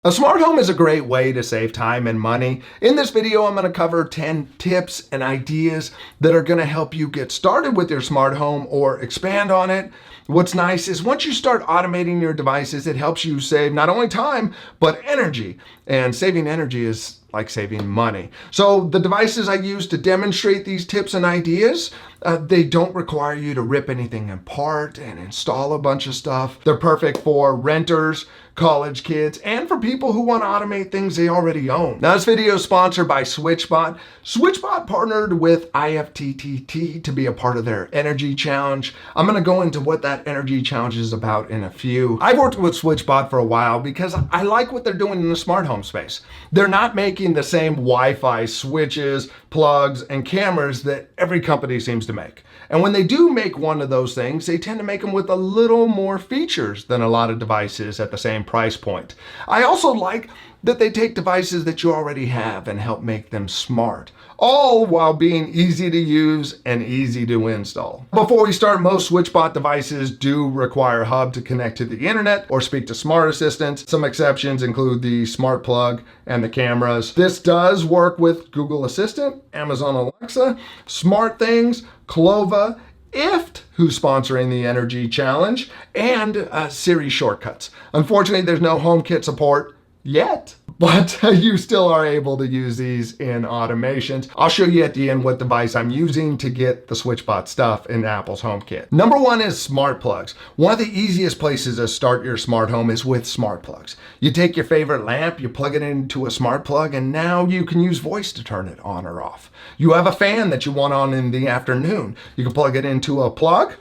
A smart home is a great way to save time and money. In this video, I'm going to cover 10 tips and ideas that are going to help you get started with your smart home or expand on it. What's nice is once you start automating your devices, it helps you save not only time, but energy. And saving energy is like saving money. So the devices I use to demonstrate these tips and ideas, they don't require you to rip anything apart and install a bunch of stuff. They're perfect for renters, college kids, and for people who want to automate things they already own. Now, this video is sponsored by SwitchBot. SwitchBot partnered with IFTTT to be a part of their energy challenge. I'm going to go into what that energy challenge is about in a few. I've worked with SwitchBot for a while because I like what they're doing in the smart home space. They're not making the same Wi-Fi switches, plugs, and cameras that every company seems to make. And when they do make one of those things, they tend to make them with a little more features than a lot of devices at the same price point. I also like that they take devices that you already have and help make them smart, all while being easy to use and easy to install. Before we start, most SwitchBot devices do require a hub to connect to the internet or speak to smart assistants. Some exceptions include the smart plug and the cameras. This does work with Google Assistant, Amazon Alexa, SmartThings, Clova, IFT, who's sponsoring the Energy Challenge, and Siri shortcuts. Unfortunately, there's no HomeKit support yet, but you still are able to use these in automations. I'll show you at the end what device I'm using to get the SwitchBot stuff in Apple's HomeKit. Number one is smart plugs. One of the easiest places to start your smart home is with smart plugs. You take your favorite lamp, you plug it into a smart plug, and now you can use voice to turn it on or off. You have a fan that you want on in the afternoon. You can plug it into a plug.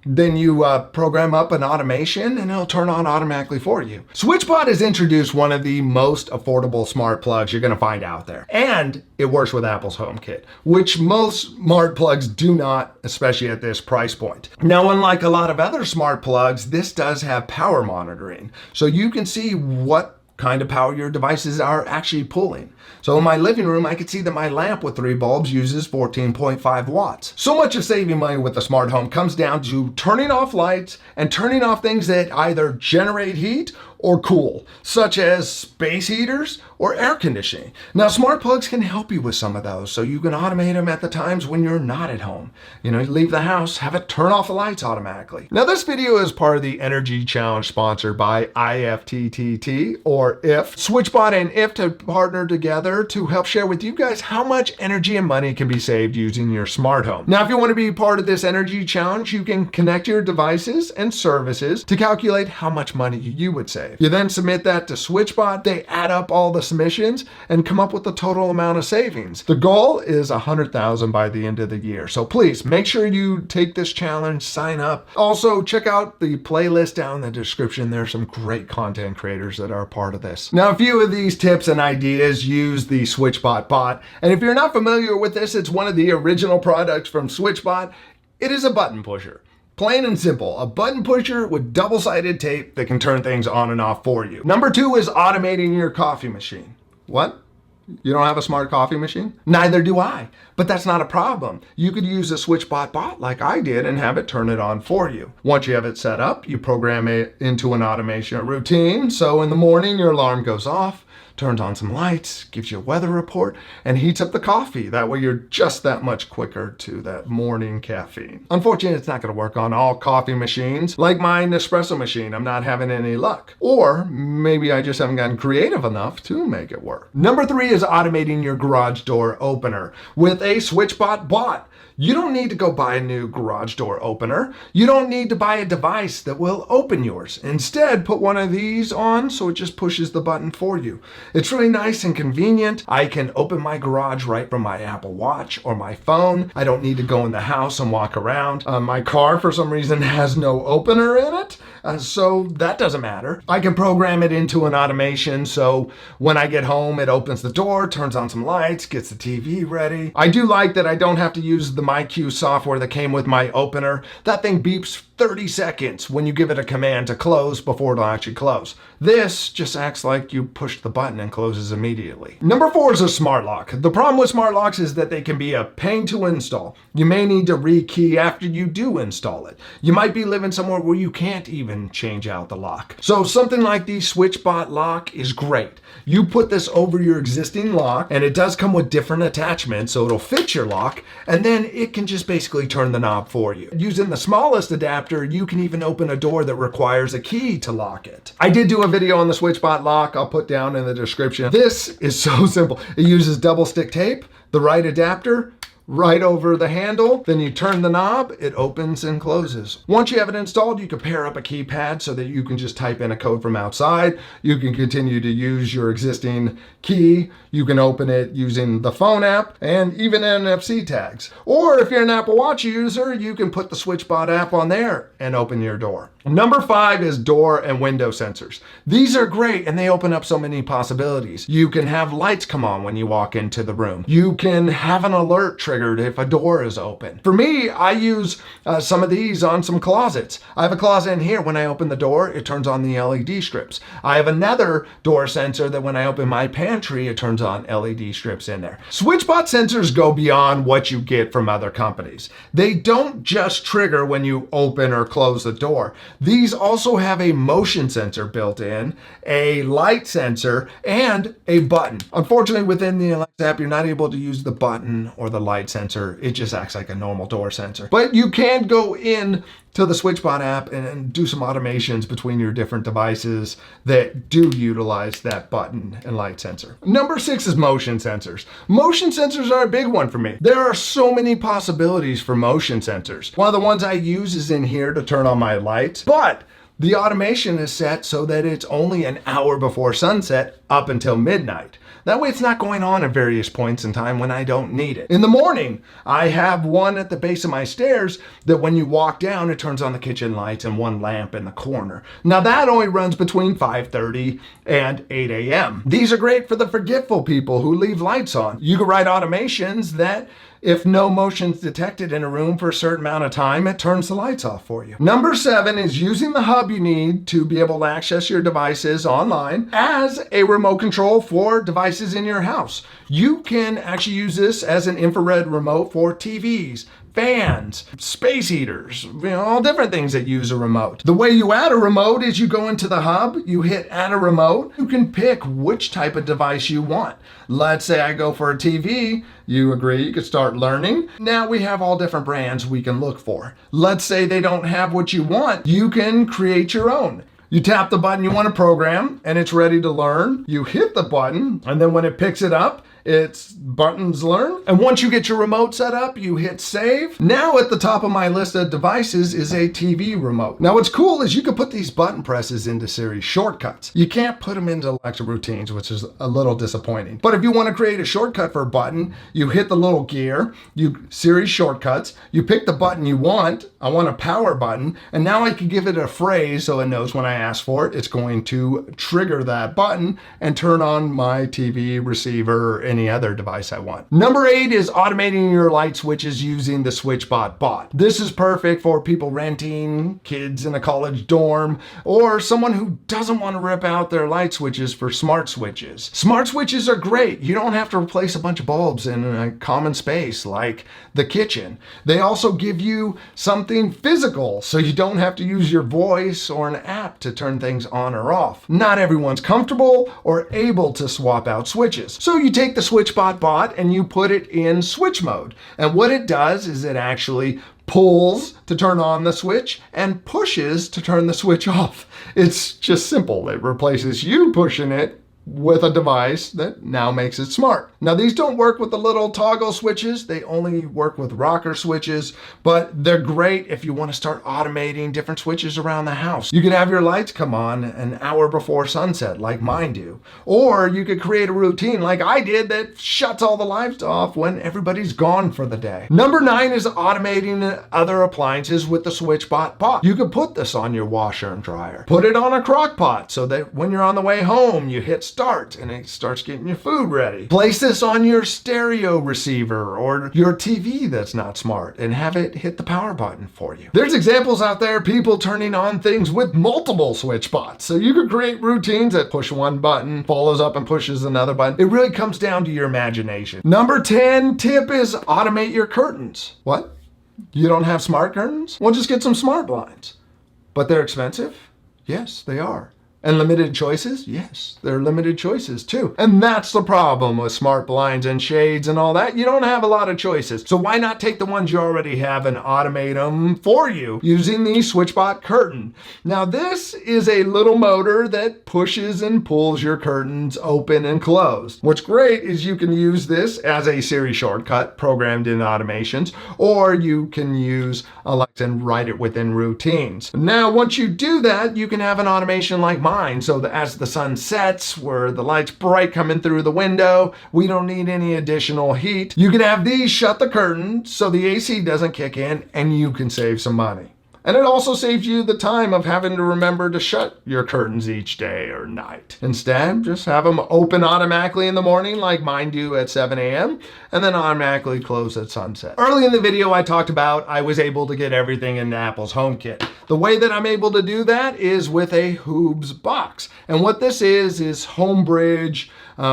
Then you program up an automation and it'll turn on automatically for you. SwitchBot has introduced one of the most affordable smart plugs you're going to find out there. And it works with Apple's HomeKit, which most smart plugs do not, especially at this price point. Now, unlike a lot of other smart plugs, this does have power monitoring. So you can see what kind of power your devices are actually pulling. So in my living room, I could see that my lamp with 3 bulbs uses 14.5 watts. So much of saving money with the smart home comes down to turning off lights and turning off things that either generate heat or cool, such as space heaters or air conditioning. Now, smart plugs can help you with some of those, so you can automate them at the times when you're not at home. You leave the house, have it turn off the lights automatically. Now, this video is part of the Energy Challenge sponsored by IFTTT or IFT. SwitchBot and IFT have partnered together to help share with you guys how much energy and money can be saved using your smart home. Now, if you want to be part of this Energy Challenge, you can connect your devices and services to calculate how much money you would save. You then submit that to SwitchBot. They add up all the submissions and come up with the total amount of savings. The goal is 100,000 by the end of the year. So please make sure you take this challenge, sign up. Also, check out the playlist down in the description. There's some great content creators that are a part of this. Now, a few of these tips and ideas use the SwitchBot bot. And if you're not familiar with this, it's one of the original products from SwitchBot. It is a button pusher. Plain and simple, a button pusher with double-sided tape that can turn things on and off for you. Number 2 is automating your coffee machine. What? You don't have a smart coffee machine? Neither do I, but that's not a problem. You could use a SwitchBot bot like I did and have it turn it on for you. Once you have it set up, you program it into an automation routine. So in the morning, your alarm goes off, turns on some lights, gives you a weather report, and heats up the coffee. That way you're just that much quicker to that morning caffeine. Unfortunately, it's not going to work on all coffee machines. Like my Nespresso machine, I'm not having any luck. Or maybe I just haven't gotten creative enough to make it work. Number 3 is automating your garage door opener with a SwitchBot bot. You don't need to go buy a new garage door opener. You don't need to buy a device that will open yours. Instead, put one of these on so it just pushes the button for you. It's really nice and convenient. I can open my garage right from my Apple Watch or my phone. I don't need to go in the house and walk around. My car, for some reason, has no opener in it, so that doesn't matter. I can program it into an automation, so when I get home, it opens the door, turns on some lights, gets the TV ready. I do like that I don't have to use the MyQ software that came with my opener. That thing beeps 30 seconds when you give it a command to close before it'll actually close. This just acts like you push the button and closes immediately. Number 4 is a smart lock. The problem with smart locks is that they can be a pain to install. You may need to rekey after you do install it. You might be living somewhere where you can't even can change out the lock. So something like the SwitchBot lock is great. You put this over your existing lock, and it does come with different attachments, so it'll fit your lock, and then it can just basically turn the knob for you. Using the smallest adapter, you can even open a door that requires a key to lock it. I did do a video on the SwitchBot lock, I'll put down in the description. This is so simple. It uses double stick tape, the right adapter, right over the handle, then you turn the knob, it opens and closes. Once you have it installed, you can pair up a keypad so that you can just type in a code from outside. You can continue to use your existing key. You can open it using the phone app and even NFC tags. Or if you're an Apple Watch user, you can put the SwitchBot app on there and open your door. Number 5 is door and window sensors. These are great and they open up so many possibilities. You can have lights come on when you walk into the room. You can have an alert triggered if a door is open. For me, I use some of these on some closets. I have a closet in here. When I open the door, it turns on the LED strips. I have another door sensor that when I open my pantry, it turns on LED strips in there. SwitchBot sensors go beyond what you get from other companies. They don't just trigger when you open or close the door. These also have a motion sensor built in, a light sensor, and a button. Unfortunately, within the Alexa app, you're not able to use the button or the light sensor. It just acts like a normal door sensor. But you can go in to the SwitchBot app and do some automations between your different devices that do utilize that button and light sensor. Number 6 is motion sensors. Motion sensors are a big one for me. There are so many possibilities for motion sensors. One of the ones I use is in here to turn on my lights, but the automation is set so that it's only an hour before sunset up until midnight. That way it's not going on at various points in time when I don't need it. In the morning, I have one at the base of my stairs that when you walk down, it turns on the kitchen lights and one lamp in the corner. Now that only runs between 5:30 and 8 a.m. These are great for the forgetful people who leave lights on. You can write automations that if no motion's detected in a room for a certain amount of time, it turns the lights off for you. Number 7 is using the hub you need to be able to access your devices online as a remote control for devices in your house. You can actually use this as an infrared remote for TVs, fans, space heaters, all different things that use a remote. The way you add a remote is you go into the hub, you hit add a remote, you can pick which type of device you want. Let's say I go for a TV, you agree, you could start learning. Now we have all different brands we can look for. Let's say they don't have what you want, you can create your own. You tap the button you want to program and it's ready to learn. You hit the button and then when it picks it up, it's buttons learn. And once you get your remote set up, you hit save. Now at the top of my list of devices is a TV remote. Now what's cool is you can put these button presses into Siri shortcuts. You can't put them into Alexa routines, which is a little disappointing. But if you want to create a shortcut for a button, you hit the little gear, you Siri shortcuts, you pick the button you want. I want a power button, and now I can give it a phrase so it knows when I ask for it, it's going to trigger that button and turn on my TV receiver or any other device I want. Number 8 is automating your light switches using the SwitchBot bot. This is perfect for people renting, kids in a college dorm, or someone who doesn't want to rip out their light switches for smart switches. Smart switches are great. You don't have to replace a bunch of bulbs in a common space like the kitchen. They also give you something physical so you don't have to use your voice or an app to turn things on or off. Not everyone's comfortable or able to swap out switches. So you take the SwitchBot bot and you put it in switch mode. And what it does is it actually pulls to turn on the switch and pushes to turn the switch off. It's just simple. It replaces you pushing it with a device that now makes it smart. Now these don't work with the little toggle switches. They only work with rocker switches, but they're great if you want to start automating different switches around the house. You could have your lights come on an hour before sunset like mine do. Or you could create a routine like I did that shuts all the lights off when everybody's gone for the day. Number 9 is automating other appliances with the SwitchBot bot. You could put this on your washer and dryer. Put it on a crock pot so that when you're on the way home, you hit start and it starts getting your food ready. Place this on your stereo receiver or your TV that's not smart and have it hit the power button for you. There's examples out there, people turning on things with multiple SwitchBots. So you could create routines that push one button, follows up and pushes another button. It really comes down to your imagination. Number 10 tip is automate your curtains. What? You don't have smart curtains? Well, just get some smart blinds. But they're expensive? Yes, they are. And limited choices? Yes, they're limited choices too. And that's the problem with smart blinds and shades and all that. You don't have a lot of choices. So why not take the ones you already have and automate them for you using the SwitchBot curtain? Now this is a little motor that pushes and pulls your curtains open and closed. What's great is you can use this as a Siri shortcut programmed in automations, or you can use Alexa and write it within routines. Now once you do that, you can have an automation like mine, so that as the sun sets, where the light's bright coming through the window, we don't need any additional heat. You can have these shut the curtain so the AC doesn't kick in, and you can save some money. And it also saves you the time of having to remember to shut your curtains each day or night. Instead, just have them open automatically in the morning like mine do at 7 a.m. and then automatically close at sunset. Early in the video, I talked about I was able to get everything into Apple's HomeKit. The way that I'm able to do that is with a Hoobs box. And what this is Homebridge,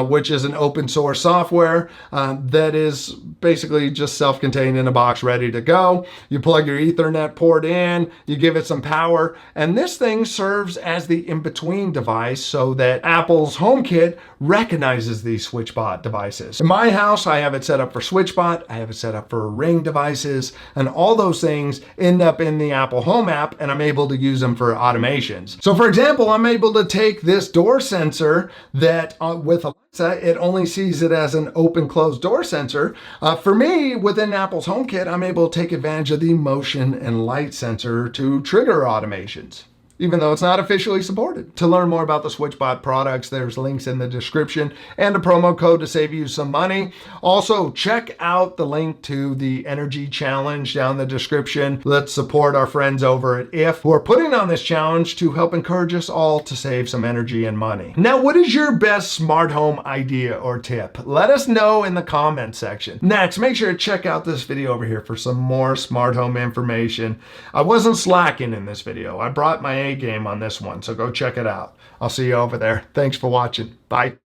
which is an open source software that is basically just self-contained in a box ready to go. You plug your Ethernet port in, you give it some power, and this thing serves as the in-between device so that Apple's HomeKit recognizes these SwitchBot devices. In my house, I have it set up for SwitchBot, I have it set up for Ring devices, and all those things end up in the Apple Home app, and I'm able to use them for automations. So for example, I'm able to take this door sensor that with Alexa, it only sees it as an open-closed door sensor. For me, within Apple's HomeKit, I'm able to take advantage of the motion and light sensor to trigger automations, even though it's not officially supported. To learn more about the SwitchBot products, there's links in the description and a promo code to save you some money. Also, check out the link to the energy challenge down in the description. Let's support our friends over at IF who are putting on this challenge to help encourage us all to save some energy and money. Now, what is your best smart home idea or tip? Let us know in the comment section. Next, make sure to check out this video over here for some more smart home information. I wasn't slacking in this video. I brought my A game on this one, so go check it out. I'll see you over there. Thanks for watching. Bye.